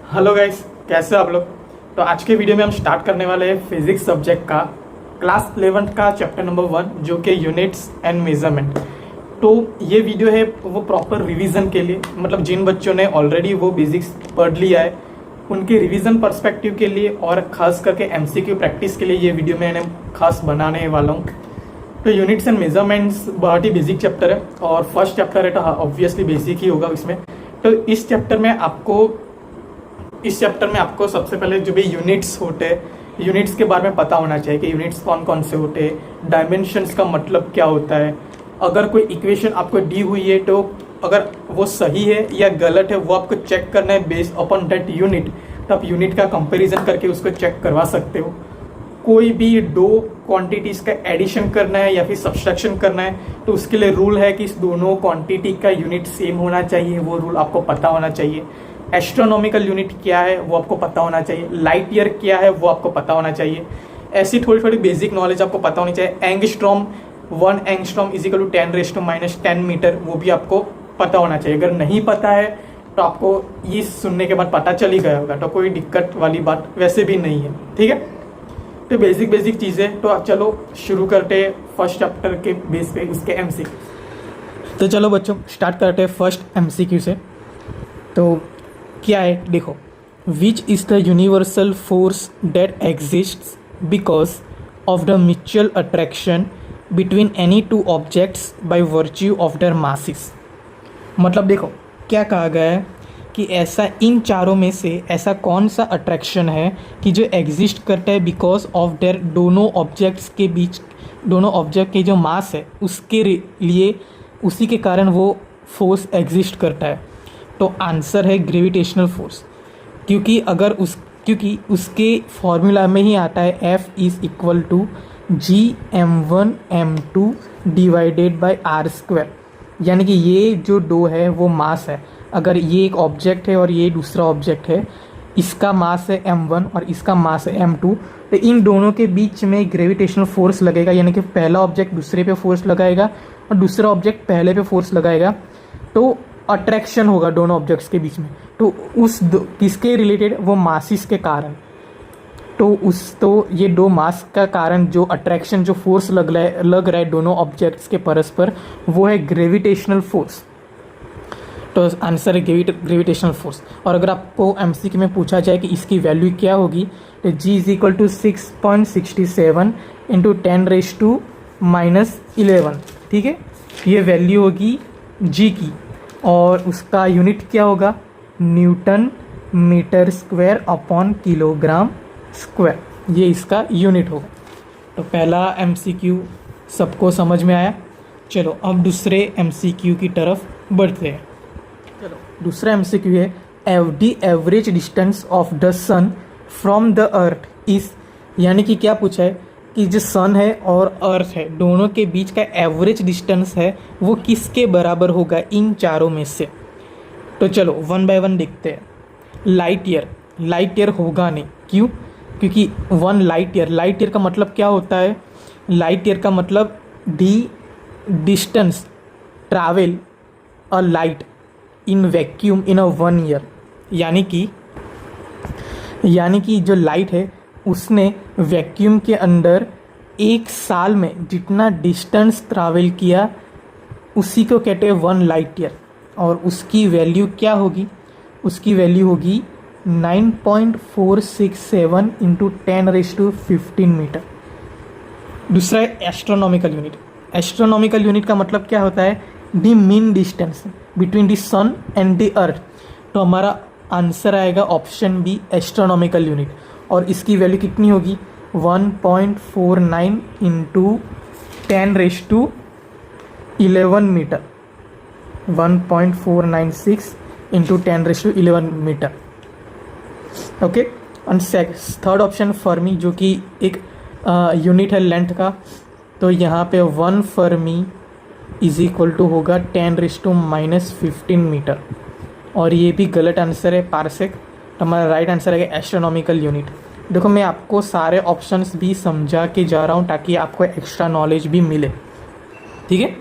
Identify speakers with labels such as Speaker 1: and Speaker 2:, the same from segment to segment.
Speaker 1: Hello guys, कैसे हो आप लोग। तो आज के वीडियो में हम स्टार्ट करने वाले हैं फिजिक्स सब्जेक्ट का क्लास 11 का चैप्टर नंबर 1 जो कि यूनिट्स एंड मेजरमेंट। तो ये वीडियो है वो प्रॉपर रिवीजन के लिए, मतलब जिन बच्चों ने ऑलरेडी वो बेसिक्स पढ़ लिया है उनके रिवीजन पर्सपेक्टिव के लिए और ख़ास करके एमसीक्यू प्रैक्टिस के लिए ये वीडियो मैंने खास बनाने वाला हूँ। तो यूनिट्स एंड मेजरमेंट्स बहुत ही बेसिक चैप्टर है और फर्स्ट चैप्टर है तो ऑब्वियसली बेसिक ही होगा इसमें। तो इस चैप्टर में आपको सबसे पहले जो भी यूनिट्स होते हैं यूनिट्स के बारे में पता होना चाहिए कि यूनिट्स कौन कौन से होते हैं, डायमेंशंस का मतलब क्या होता है, अगर कोई इक्वेशन आपको दी हुई है तो अगर वो सही है या गलत है वो आपको चेक करना है बेस्ड अपॉन दैट यूनिट। तो आप यूनिट का कंपैरिजन करके उसको चेक करवा सकते हो। कोई भी दो क्वांटिटीज़ का एडिशन करना है या फिर सब्सट्रैक्शन करना है तो उसके लिए रूल है कि इस दोनों क्वांटिटी का यूनिट सेम होना चाहिए, वो रूल आपको पता होना चाहिए। एस्ट्रोनॉमिकल यूनिट क्या है वो आपको पता होना चाहिए, लाइट ईयर क्या है वो आपको पता होना चाहिए। ऐसी थोड़ी थोड़ी बेसिक नॉलेज आपको पता होनी चाहिए। Angstrom 1 angstrom is equal to 10⁻⁻10 metre वो भी आपको पता होना चाहिए। अगर नहीं पता है तो आपको ये सुनने के बाद पता चल ही गया होगा, तो कोई दिक्कत वाली बात वैसे भी नहीं है, ठीक है। तो बेसिक चीज़ें, तो चलो शुरू करते हैं फर्स्ट चैप्टर के बेस पे उसके एमसीक्यू। तो चलो बच्चों स्टार्ट करते हैं फर्स्ट एमसीक्यू से। तो क्या है देखो, which is the universal force that exists because of the mutual attraction between any two objects by virtue of their masses. मतलब देखो क्या कहा गया है कि ऐसा इन चारों में से ऐसा कौन सा अट्रैक्शन है कि जो एग्जिस्ट करता है बिकॉज ऑफ देयर दोनों ऑब्जेक्ट्स के बीच, दोनों ऑब्जेक्ट के जो मास है उसके लिए, उसी के कारण वो फोर्स एग्जिस्ट करता है। तो आंसर है ग्रेविटेशनल फोर्स, क्योंकि उसके फॉर्मूला में ही आता है F is equal to Gm1m2 divided by r²। यानी कि ये जो दो है वो मास है। अगर ये एक ऑब्जेक्ट है और ये दूसरा ऑब्जेक्ट है, इसका मास है m1 और इसका मास है m2, तो इन दोनों के बीच में ग्रेविटेशनल फोर्स लगेगा। यानी कि पहला ऑब्जेक्ट दूसरे पे फोर्स लगाएगा और दूसरा ऑब्जेक्ट पहले पे फोर्स लगाएगा, तो अट्रैक्शन होगा दोनों ऑब्जेक्ट्स के बीच में। तो किसके रिलेटेड, वो मासिस के कारण। तो ये दो मास का कारण जो अट्रैक्शन, जो फोर्स लग रहा है दोनों ऑब्जेक्ट्स के परस्पर, वो है ग्रेविटेशनल फोर्स। तो आंसर है ग्रेविटेशनल फोर्स। और अगर आपको एमसीक्यू में पूछा जाए कि इसकी वैल्यू क्या होगी तो G is equal to 6.67 into 10⁻⁻11, ठीक है। ये वैल्यू होगी G की और उसका यूनिट क्या होगा, newton metre square upon kilogram square, ये इसका यूनिट होगा। तो पहला एमसीक्यू सबको समझ में आया। चलो अब दूसरे एमसीक्यू की तरफ बढ़ते हैं। चलो दूसरा एमसीक्यू है the average distance of the sun from the earth is. यानी कि क्या पूछा है कि जो सन है और अर्थ है दोनों के बीच का एवरेज डिस्टेंस है वो किसके बराबर होगा इन चारों में से। तो चलो वन बाय वन देखते हैं। लाइट ईयर होगा नहीं, क्यों? क्योंकि 1 लाइट ईयर का मतलब क्या होता है, लाइट ईयर का मतलब दी distance travel a light in vacuum in a 1 year. यानी कि जो लाइट है उसने वैक्यूम के अंदर एक साल में जितना डिस्टेंस ट्रैवल किया उसी को कहते हैं 1 लाइट ईयर। और उसकी वैल्यू क्या होगी, उसकी वैल्यू होगी 9.467 इंटू 10⁻15 मीटर। दूसरा है एस्ट्रोनॉमिकल यूनिट। एस्ट्रोनॉमिकल यूनिट का मतलब क्या होता है, the mean distance between the sun and the earth. तो हमारा आंसर आएगा ऑप्शन बी एस्ट्रोनॉमिकल यूनिट। और इसकी वैल्यू कितनी होगी 1.49 into 10⁻11 metre, 1.496 into 10⁻11 metre, okay. और थर्ड ऑप्शन फर्मी, जो कि एक यूनिट है लेंथ का। तो यहाँ पे 1 फर्मी इज इक्वल टू होगा 10⁻⁻15 मीटर। और ये भी गलत आंसर है, पारसेक। तो हमारा राइट आंसर है एस्ट्रोनॉमिकल यूनिट। देखो मैं आपको सारे ऑप्शंस भी समझा के जा रहा हूँ ताकि आपको एक्स्ट्रा नॉलेज भी मिले, ठीक है।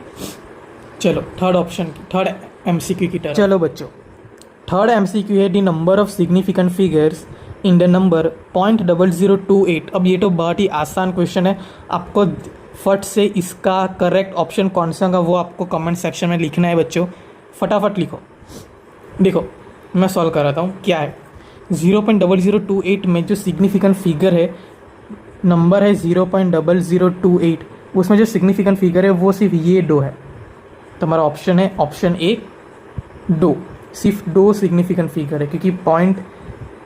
Speaker 1: चलो थर्ड एमसीक्यू की तरफ। चलो बच्चों थर्ड MCQ है the number of significant figures in the number 0.0028। अब ये तो बहुत ही आसान क्वेश्चन है, आपको फट से इसका करेक्ट ऑप्शन कौन सा होगा वो आपको कमेंट सेक्शन में लिखना है बच्चों, फटाफट लिखो। देखो मैं सॉल्व कराता हूँ। क्या है 0.0028 में जो सिग्निफिकेंट फिगर है, नंबर है 0.0028, उसमें जो सिग्निफिकेंट फिगर है वो सिर्फ ये 2 है। तो हमारा ऑप्शन है ऑप्शन ए 2, सिर्फ 2 सिग्निफिकेंट फिगर है, क्योंकि पॉइंट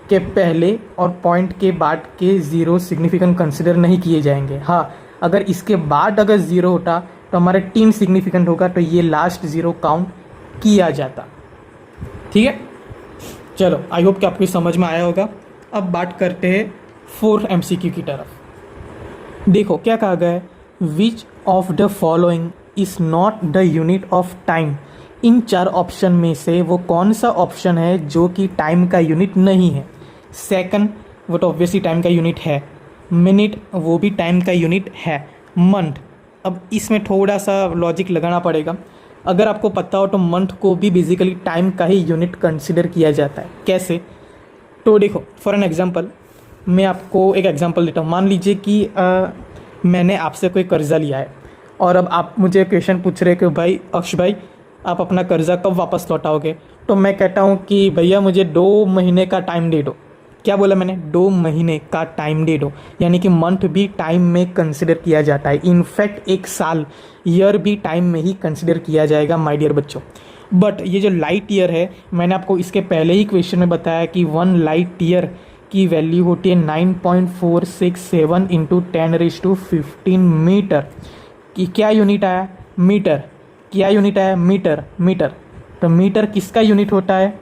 Speaker 1: के पहले और पॉइंट के बाद के 0 सिग्निफिकेंट कंसिडर नहीं किए जाएंगे। हाँ, अगर इसके बाद अगर 0 होता तो हमारे 3 सिग्निफिकेंट होगा, तो ये लास्ट 0 काउंट किया जाता। ठीक है, चलो आई होप कि आपको समझ में आया होगा। अब बात करते हैं 4th MCQ की तरफ। देखो क्या कहा गया है, which of the following is not the unit of time. In 4 option में से वो कौन सा ऑप्शन है जो कि टाइम का यूनिट नहीं है। सेकंड, वो तो ऑब्वियसली टाइम का यूनिट है। मिनट, वो भी टाइम का यूनिट है। मंथ, अब इसमें थोड़ा सा लॉजिक लगाना पड़ेगा। अगर आपको पता हो तो मंथ को भी बेसिकली टाइम का ही यूनिट कंसिडर किया जाता है। कैसे, तो देखो फॉर एन एग्जांपल मैं आपको एक एग्जांपल देता हूँ। मान लीजिए कि मैंने आपसे कोई कर्ज़ा लिया है और अब आप मुझे क्वेश्चन पूछ रहे कि भाई अक्ष भाई आप अपना कर्ज़ा कब वापस लौटाओगे। तो मैं कहता हूँ कि भैया मुझे 2 महीने का टाइम दे दो। क्या बोला मैंने, 2 महीने का टाइम दे दो, यानी कि मंथ भी टाइम में कंसिडर किया जाता है। इनफैक्ट 1 साल, ईयर भी टाइम में ही कंसिडर किया जाएगा माय डियर बच्चों। बट ये जो लाइट ईयर है, मैंने आपको इसके पहले ही क्वेश्चन में बताया कि 1 लाइट ईयर की वैल्यू होती है 9.467 इंटू 10⁻15 मीटर। कि क्या यूनिट आया, मीटर। क्या यूनिट आया, मीटर। मीटर, तो मीटर किसका यूनिट होता है,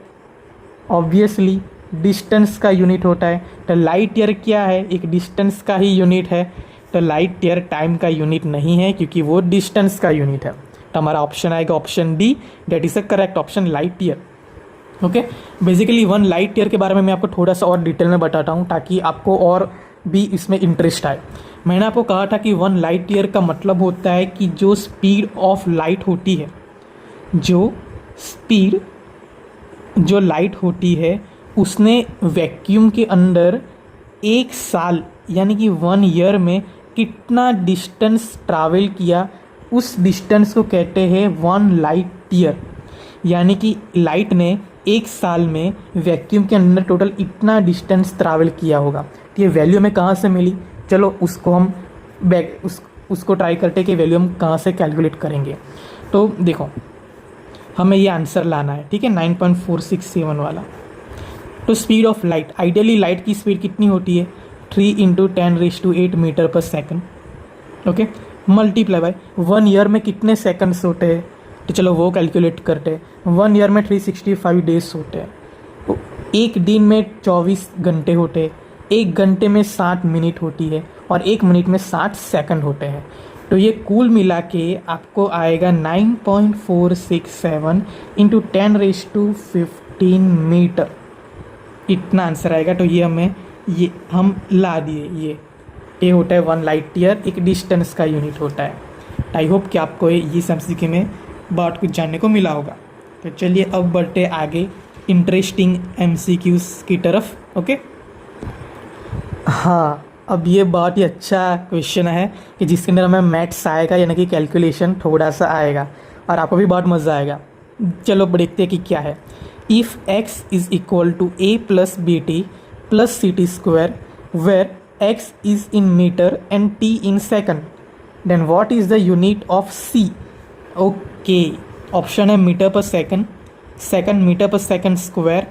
Speaker 1: ऑब्वियसली डिस्टेंस का यूनिट होता है। तो लाइट ईयर क्या है, एक डिस्टेंस का ही यूनिट है। तो लाइट ईयर टाइम का यूनिट नहीं है क्योंकि वो डिस्टेंस का यूनिट है। तो हमारा ऑप्शन आएगा option D, that is the correct option, light year. Okay, basically 1 light year के बारे में मैं आपको थोड़ा सा और डिटेल में बताता हूँ ताकि आपको और भी इसमें इंटरेस्ट आए। मैंने आपको कहा था कि 1 लाइट ईयर का मतलब होता है कि जो स्पीड ऑफ लाइट होती है, जो लाइट होती है उसने वैक्यूम के अंदर 1 साल यानी कि 1 ईयर में कितना डिस्टेंस ट्रैवल किया, उस डिस्टेंस को कहते हैं 1 लाइट ईयर। यानी कि लाइट ने 1 साल में वैक्यूम के अंदर टोटल इतना डिस्टेंस ट्रैवल किया होगा। तो ये वैल्यू हमें कहाँ से मिली, चलो उसको हम उसको ट्राई करते कि वैल्यू हम कहाँ से कैलकुलेट करेंगे। तो देखो हमें ये आंसर लाना है, ठीक है, 9.467 वाला। तो speed of light, ideally light की स्पीड कितनी होती है, 3 into 10⁸ metre per second. Okay, multiply by 1 year में कितने सेकंड्स होते हैं, तो चलो वो कैलकुलेट करते हैं। 1 ईयर में 365 डेज होते हैं, तो एक दिन में 24 घंटे होते हैं, 1 घंटे में 60 मिनट होती है और 1 मिनट में 60 सेकंड होते हैं। तो ये कुल मिला के आपको आएगा 9.467 इंटू 10⁻15 मीटर, इतना आंसर आएगा। तो ये हम ला दिए। ये होता है 1 लाइट ईयर, एक डिस्टेंस का यूनिट होता है। आई होप कि आपको ये MCQ में बहुत कुछ जानने को मिला होगा। तो चलिए अब बढ़ते आगे इंटरेस्टिंग MCQs की तरफ। ओके, हाँ, अब ये बहुत ही अच्छा क्वेश्चन है कि जिसके अंदर हमें मैथ्स आएगा, यानी कि कैलकुलेशन थोड़ा सा आएगा और आपको भी बहुत मज़ा आएगा। चलो देखते हैं कि क्या है। If x is equal to a plus b t plus C T square where x is in meter and t in second, then what is the unit of c। Okay, option है meter per second, second meter per second square,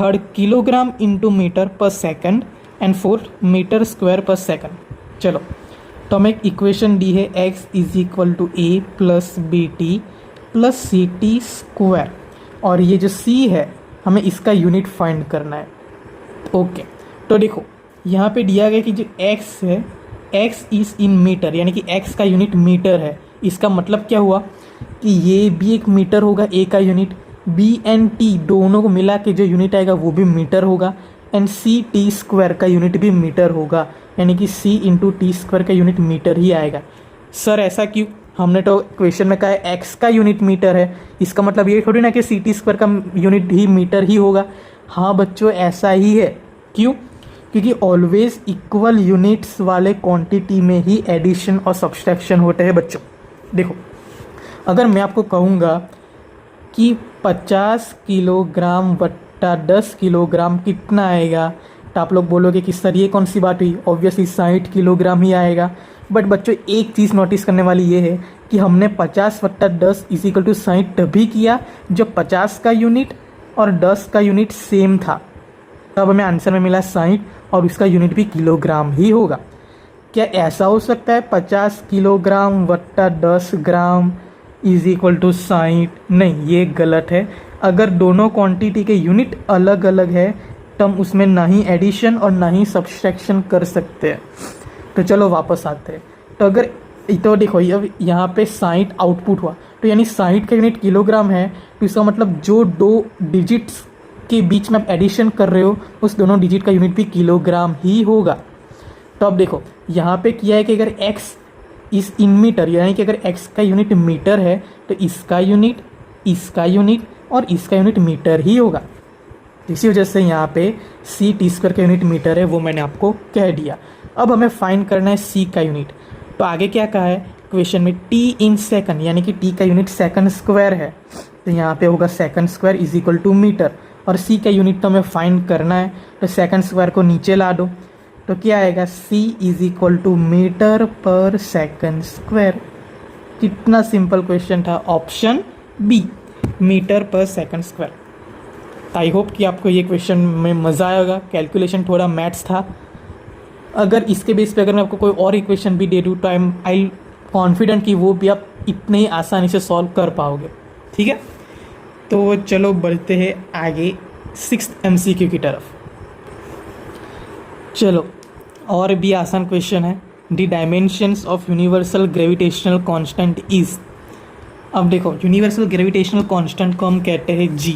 Speaker 1: third kilogram into meter per second and fourth meter square per second. चलो तो हमें एक equation दी है, x is equal to a plus b t plus C T square, और ये जो c है हमें इसका यूनिट फाइंड करना है। ओके, तो देखो यहाँ पे दिया गया कि जो x है, x इज इन मीटर, यानी कि x का यूनिट मीटर है। इसका मतलब क्या हुआ कि ये भी एक मीटर होगा, a का यूनिट, b एंड t दोनों को मिला के जो यूनिट आएगा वो भी मीटर होगा, एंड सी टी स्क्वायर का यूनिट भी मीटर होगा, यानी कि c इंटू टी स्क्वायर का यूनिट मीटर ही आएगा। सर ऐसा क्यों, हमने तो क्वेश्चन में कहा है एक्स का यूनिट मीटर है, इसका मतलब ये थोड़ी ना कि ct स्क्वायर का यूनिट ही मीटर ही होगा। हाँ बच्चों ऐसा ही है। क्यों? क्योंकि ऑलवेज इक्वल यूनिट्स वाले क्वांटिटी में ही एडिशन और सब्सट्रैक्शन होते हैं बच्चों। देखो अगर मैं आपको कहूँगा कि 50 किलोग्राम बट्टा 10 किलोग्राम कितना आएगा, तो आप लोग बोलोगे कि सर ये कौन सी बात हुई, ऑब्वियसली 60 किलोग्राम ही आएगा। बट बच्चों एक चीज़ नोटिस करने वाली ये है कि हमने 50 बट्टा 10 इजिकल टू 60 तभी किया जब 50 का यूनिट और 10 का यूनिट सेम था, तब हमें आंसर में मिला 60 और उसका यूनिट भी किलोग्राम ही होगा। क्या ऐसा हो सकता है 50 किलोग्राम बट्टा 10 ग्राम इज इक्वल टू 60? नहीं, ये गलत है। अगर दोनों क्वांटिटी के यूनिट अलग अलग है तो हम उसमें ना ही एडिशन और ना ही सब्सट्रैक्शन कर सकते हैं। तो चलो वापस आते हैं। तो अगर तो देखो अब यहाँ पे 60 आउटपुट हुआ, तो यानी 60 का यूनिट किलोग्राम है, तो इसका मतलब जो दो डिजिट्स के बीच में आप एडिशन कर रहे हो उस दोनों डिजिट का यूनिट भी किलोग्राम ही होगा। तो अब देखो यहाँ पे किया है कि अगर x इस इन मीटर, यानी कि अगर x का यूनिट मीटर है तो इसका यूनिट, इसका यूनिट और इसका यूनिट मीटर ही होगा। इसी वजह से यहाँ पे ct² का यूनिट मीटर है, वो मैंने आपको कह दिया। अब हमें फाइंड करना है c का यूनिट। तो आगे क्या कहा है क्वेश्चन में, t इन सेकंड, यानी कि t का यूनिट सेकंड स्क्वायर है, तो यहाँ पे होगा second square is equal to metre, और c का यूनिट तो हमें फाइंड करना है, तो सेकंड स्क्वायर को नीचे ला दो, तो क्या आएगा c is equal to metre per second square. कितना सिंपल क्वेश्चन था, option B metre per second square. I hope कि आपको ये क्वेश्चन में मज़ा आएगा। कैलकुलेशन थोड़ा मैथ्स था। अगर इसके बेस पे अगर मैं आपको कोई और इक्वेशन भी दे दूँ तो आई कॉन्फिडेंट कि वो भी आप इतने ही आसानी से सॉल्व कर पाओगे। ठीक है, तो चलो बढ़ते हैं आगे 6th MCQ की तरफ। चलो और भी आसान क्वेश्चन है। The dimensions of universal gravitational constant is. अब देखो यूनिवर्सल ग्रेविटेशनल कांस्टेंट को हम कहते हैं g,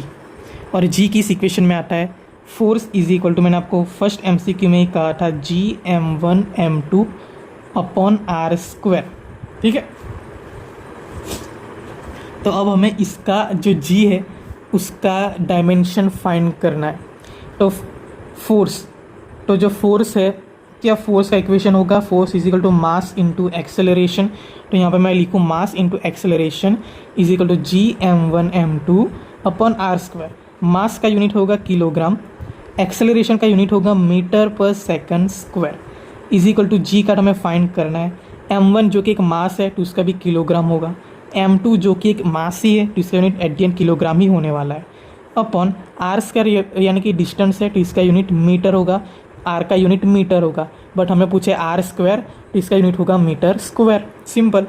Speaker 1: और g की इक्वेशन में आता है फोर्स इज इक्वल टू, मैंने आपको फर्स्ट MCQ में ही कहा था, Gm1m2 अपॉन r²। ठीक है, तो अब हमें इसका जो g है उसका डायमेंशन फाइंड करना है। तो फोर्स, तो जो फोर्स है, क्या फोर्स का इक्वेशन होगा, force is equal to mass into acceleration. तो यहाँ पे मैं लिखूँ mass into acceleration is equal to Gm1m2 upon r²। Mass का यूनिट होगा किलोग्राम, एक्सेलरेशन का यूनिट होगा meter per second square, is equal to G का हमें फाइंड करना है। m1 जो कि एक मास है तो उसका भी किलोग्राम होगा, m2 जो कि एक मास ही है तो इसका unit at the end kilogram ही होने वाला है, अपॉन r² यानी कि डिस्टेंस है तो इसका यूनिट मीटर होगा, r का यूनिट मीटर होगा, बट हमें पूछे r² तो इसका यूनिट होगा मीटर स्क्वायर। सिंपल।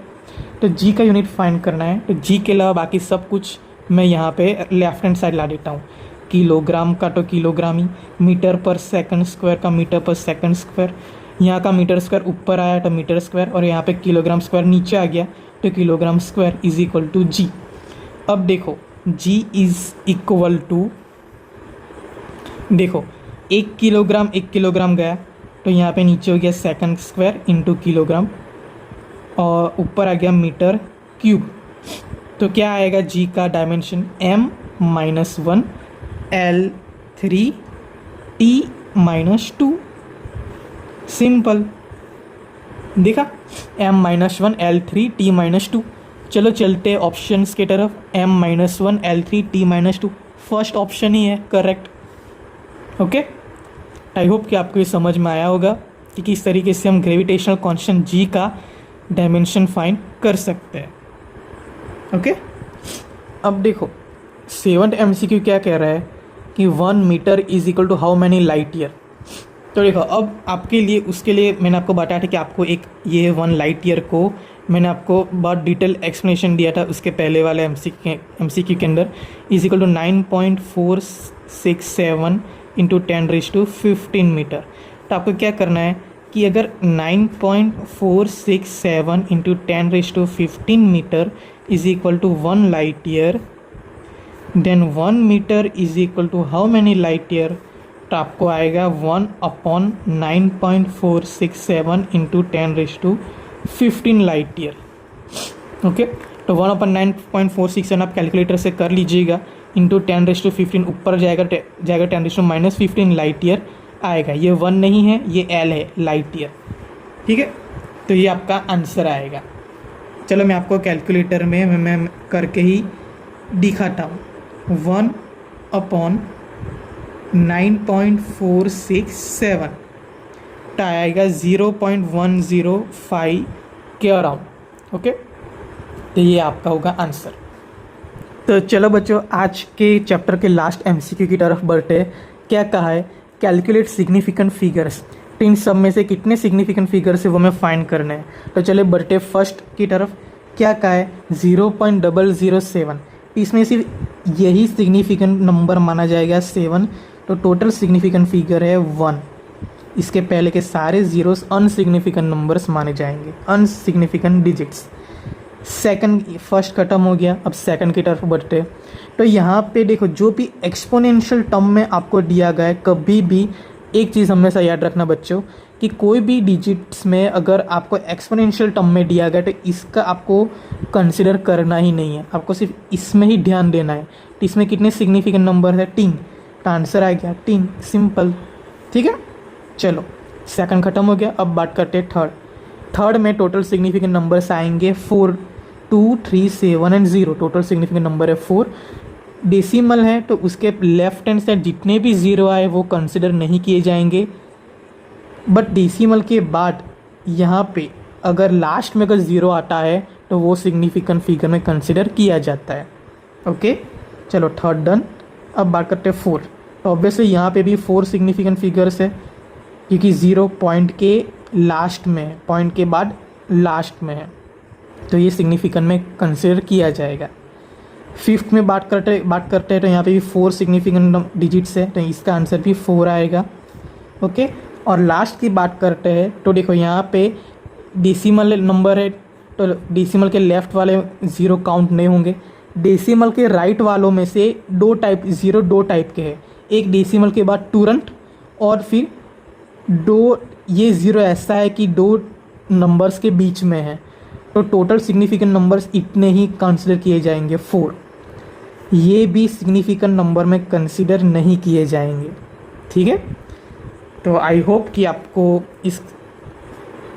Speaker 1: तो g का यूनिट फाइंड करना है, तो g के अलावा बाकी सब कुछ मैं यहाँ पे लेफ्ट हैंड साइड ला देता हूँ। किलोग्राम का तो किलोग्राम ही, मीटर पर सेकंड स्क्वायर का मीटर पर सेकंड स्क्वायर, यहाँ का मीटर स्क्वायर ऊपर आया तो मीटर स्क्वायर, और यहाँ पे किलोग्राम स्क्वायर नीचे आ गया तो kilogram square is equal to G. अब देखो जी इज इक्वल टू, देखो 1 किलोग्राम गया तो यहाँ पे नीचे हो गया सेकंड स्क्वायर इंटू किलोग्राम, और ऊपर आ गया मीटर क्यूब। तो क्या आएगा जी का dimension, m-1 L3 T-2। Simple, देखा, m-1 L3 T-2। चलो चलते हैं ऑप्शंस की तरफ। m-1 L3 T-2 first option ही है करेक्ट। ओके, आई होप कि आपको ये समझ में आया होगा कि किस तरीके से हम ग्रेविटेशनल कांस्टेंट जी का डायमेंशन फाइंड कर सकते हैं। ओके, अब देखो 7th MCQ क्या कह रहा है कि 1 metre is equal to how many light year. तो देखो अब आपके लिए, उसके लिए मैंने आपको बताया था कि आपको एक ये 1 लाइट ईयर को मैंने आपको बहुत डिटेल एक्सप्लेनेशन दिया था उसके पहले वाले MCQ के अंदर, is equal to 9.467 into 10⁻15 metre. तो आपको क्या करना है कि अगर 9.467 into 10⁻15 metre is equal to 1 light year, then 1 metre is equal to how many light year. तो आपको आएगा 1/9.467 इंटू 10⁻15 लाइट ईयर। ओके, तो 1/9.467 आप कैलकुलेटर से कर लीजिएगा, इंटू 10⁻15 ऊपर जाएगा 10⁻−15 लाइट ईयर आएगा। ये 1 नहीं है, ये L है, लाइट ईयर। ठीक है, तो ये आपका आंसर आएगा। चलो मैं आपको कैलकुलेटर में मैं करके ही दिखाता हूँ। 1/9.467 तो आएगा 0.105 के अराउंड। ओके, तो ये आपका होगा आंसर। तो चलो बच्चों, आज के चैप्टर के लास्ट MCQ की तरफ बढ़ते हैं। क्या कहा है? Calculate significant figures. तो इन सब में से कितने सिग्निफिकेंट फिगर्स है वो हमें फाइंड करना है। तो चले बढ़ते फर्स्ट की तरफ। क्या कहा है? 0.007। इसमें सिर्फ यही सिग्निफिकेंट नंबर माना जाएगा 7, तो टोटल सिग्निफिकेंट फिगर है 1। इसके पहले के सारे जीरोस अनसिग्निफिकेंट नंबर्स माने जाएंगे, अनसिग्निफिकेंट डिजिट्स। फर्स्ट खत्म हो गया, अब सेकंड की तरफ बढ़ते। तो यहाँ पे देखो, जो भी एक्सपोनेंशियल टर्म में आपको दिया गया है, कभी भी एक चीज़ हमेशा याद रखना बच्चों, कि कोई भी डिजिट्स में अगर आपको एक्सपोनेंशियल टर्म में दिया गया तो इसका आपको कंसिडर करना ही नहीं है, आपको सिर्फ इसमें ही ध्यान देना है। तो इसमें कितने सिग्निफिकेंट नंबर है? 3। तो आंसर आ गया 3, सिंपल। ठीक है, चलो सेकंड खत्म हो गया, अब बात करते हैं थर्ड में टोटल सिग्निफिकेंट नंबर्स आएंगे 4, 2, 3, 7 एंड 0। टोटल सिग्निफिकेंट नंबर है 4। डेसिमल है तो उसके लेफ्ट हैंड साइड जितने भी 0 आए वो कंसिडर नहीं किए जाएंगे, बट डेसिमल के बाद यहाँ पे अगर लास्ट में अगर 0 आता है तो वो सिग्निफिकेंट फिगर में कंसिडर किया जाता है। ओके, चलो थर्ड डन। अब बात करते हैं 4। तो ऑब्वियसली यहाँ पे भी 4 सिग्निफिकेंट फिगर्स है, क्योंकि 0 पॉइंट के लास्ट में है, पॉइंट के बाद लास्ट में है, तो ये सिग्निफिकेंट में कंसिडर किया जाएगा। फिफ्थ में बात करते हैं तो यहाँ पे भी 4 सिग्निफिकेंट डिजिट्स है, तो इसका आंसर भी 4 आएगा। ओके, और लास्ट की बात करते हैं तो देखो यहाँ पे डेसिमल नंबर है, तो डेसिमल के लेफ्ट वाले 0 काउंट नहीं होंगे। डेसिमल के राइट वालों में से 2 टाइप 0 2 टाइप के हैं, एक डेसिमल के बाद तुरंत, और फिर 2 ये 0 ऐसा है कि 2 नंबर्स के बीच में है। तो टोटल सिग्निफिकेंट नंबर्स इतने ही कंसिडर किए जाएंगे 4। ये भी सिग्निफिकेंट नंबर में कंसिडर नहीं किए जाएंगे। ठीक है, तो आई होप कि आपको इस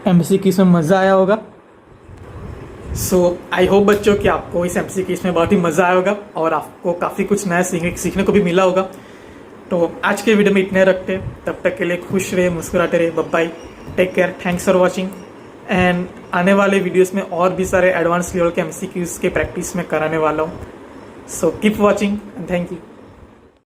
Speaker 1: MCQ में मज़ा आया होगा। आई होप बच्चों कि आपको इस MCQ में बहुत ही मज़ा आया होगा और आपको काफ़ी कुछ नया सीखने को भी मिला होगा। तो आज के वीडियो में इतने रखते, तब तक के लिए खुश रहे, मुस्कुराते रहे। Bye, take care, thanks for watching. And आने वाले वीडियोस में और भी सारे एडवांस लेवल के MCQs के प्रैक्टिस में कराने वाला हूँ। So keep watching and thank you.